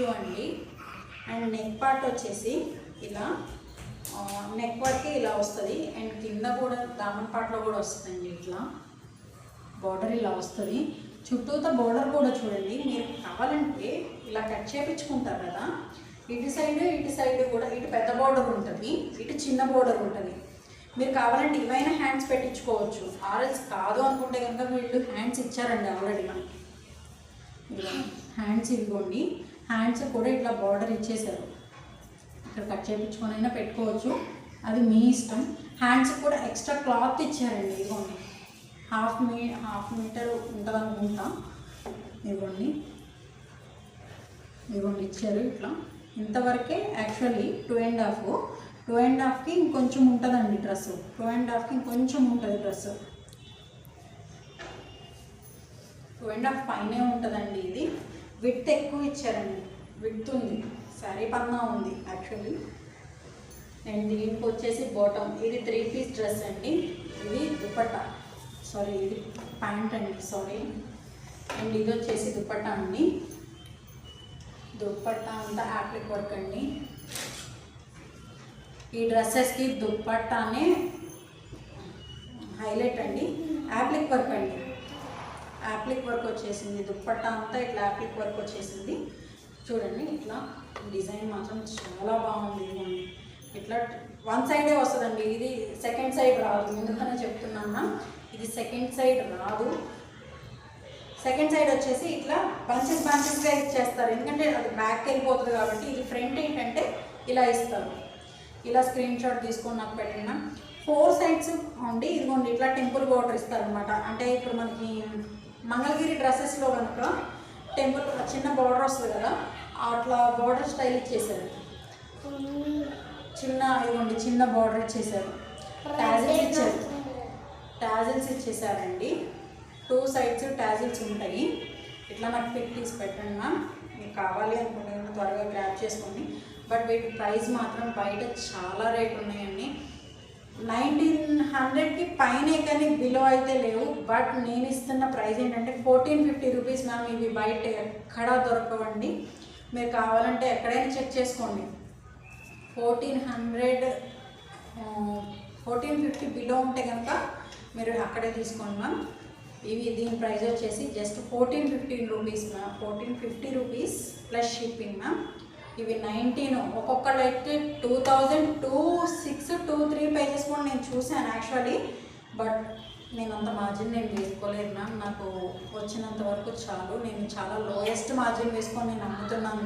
Slew అండి. And neck part వచ్చేసి ఇలా నెక్ పార్ట్కి ఇలా వస్తుంది. అండ్ కింద కూడా దామన్ పార్ట్లో కూడా వస్తుందండి. ఇట్లా బార్డర్ ఇలా వస్తుంది. చుట్టూతో బార్డర్ కూడా చూడండి. మీరు కావాలంటే ఇలా కట్ చేయించుకుంటారు కదా, ఇటు సైడ్ కూడా ఇటు పెద్ద బార్డర్ ఉంటుంది, ఇటు చిన్న బార్డర్ ఉంటుంది. మీరు కావాలంటే ఇవైనా హ్యాండ్స్ పెట్టించుకోవచ్చు. ఆర్ఎల్స్ కాదు అనుకుంటే కనుక వీళ్ళు హ్యాండ్స్ ఇచ్చారండి ఆల్రెడీ మనకి. ఇలా హ్యాండ్స్ ఇవ్వండి. హ్యాండ్స్ కూడా ఇట్లా బార్డర్ ఇచ్చేసారు. ఇక్కడ కట్ చేయించుకొని అయినా పెట్టుకోవచ్చు, అది మీ ఇష్టం. హ్యాండ్స్ కూడా ఎక్స్ట్రా క్లాత్ ఇచ్చారండి. ఇదిగోండి హాఫ్ మీటర్ ఉంటుంది అనుకుంటా. ఇదిగోండి ఇచ్చారు ఇట్లా. ఇంతవరకే యాక్చువల్లీ 2.5కి ఇంకొంచెం ఉంటుందండి డ్రెస్. 2.5కి ఇంకొంచెం ఉంటుంది డ్రెస్. 2.5 పైనే ఉంటుందండి. ఇది విడ్త్ ఎక్కువ ఇచ్చారండి. విడ్త్ ఉంది, శారీ పన్నా ఉంది యాక్చువల్లీ. అండ్ దీనికి వచ్చేసి బాటమ్, ఇది 3 పీస్ డ్రెస్ అండి. ఇది దుపట్టా, సారీ ఇది ప్యాంట్ అండి, సారీ. అండ్ ఇది వచ్చేసి దుపట్టా అండి. దుపట్టా అంతా యాప్లిక్ వర్క్ అండి. ఈ డ్రెస్సెస్కి దుపట్టానే హైలైట్ అండి. యాప్లిక్ వర్క్ అండి, యాప్లిక్ వర్క్ వచ్చేసింది. దుపట్టా అంతా ఇట్లా యాప్లిక్ వర్క్ వచ్చేసింది. చూడండి ఇట్లా డిజైన్ మాత్రం చాలా బాగుంది. ఇదిగోండి ఇట్లా వన్ సైడే వస్తుందండి. ఇది సెకండ్ సైడ్ రాదు, ఎందుకనే చెప్తున్నాను. ఇది సెకండ్ సైడ్ రాదు. సెకండ్ సైడ్ వచ్చేసి ఇట్లా బంచెస్గా ఇచ్చేస్తారు, ఎందుకంటే అది బ్యాక్ వెళ్ళిపోతుంది కాబట్టి. ఇది ఫ్రంట్ ఏంటంటే ఇలా ఇస్తారు. ఇలా స్క్రీన్ షాట్ తీసుకొని నాకు పెట్టిన 4 సైడ్స్ ఉండి ఇదిగోండి ఇట్లా టెంపుల్ బార్డర్ ఇస్తారనమాట. అంటే ఇప్పుడు మనకి మంగళగిరి డ్రెస్సెస్లో కనుక టెంపుల్ చిన్న బార్డర్ వస్తుంది కదా, అట్లా బార్డర్ స్టైల్ ఇచ్చేసారు. ఇదిగోండి చిన్న బార్డర్ ఇచ్చేసారు. టాజిల్స్ ఇచ్చేసారండి. 2 సైడ్స్ టాజిల్స్ ఉంటాయి. ఇట్లా నాకు పిక్ తీసి పెట్టండి మ్యామ్. మీకు కావాలి అనుకుంటే త్వరగా గ్రాప్ చేసుకోండి. బట్ వీటి ప్రైస్ మాత్రం బయట చాలా రేట్ ఉన్నాయండి. 1900కి పైనే కానీ బిలో అయితే లేవు. బట్ నేను ఇస్తున్న ప్రైస్ ఏంటంటే 1450 రూపీస్ మ్యామ్. ఇవి బయట ఎక్కడా దొరకవండి. మీరు కావాలంటే ఎక్కడైనా చెక్ చేసుకోండి. 1450 బిలో ఉంటే కనుక మీరు అక్కడే తీసుకోండి మ్యామ్. దీని ప్రైస్ వచ్చేసి just 1450 rupees ma'am. 1450 rupees plus shipping ma'am. ఇవి 19, ఒక్కొక్కళ్ళు అయితే 2000, 26, 23 పేజెస్ కూడా నేను చూశాను యాక్చువల్లీ. బట్ నేను అంత మార్జిన్ నేను వేసుకోలేదు మ్యామ్. నాకు వచ్చినంత వరకు చాలు. నేను చాలా లోయెస్ట్ మార్జిన్ వేసుకొని నేను అమ్ముతున్నాను.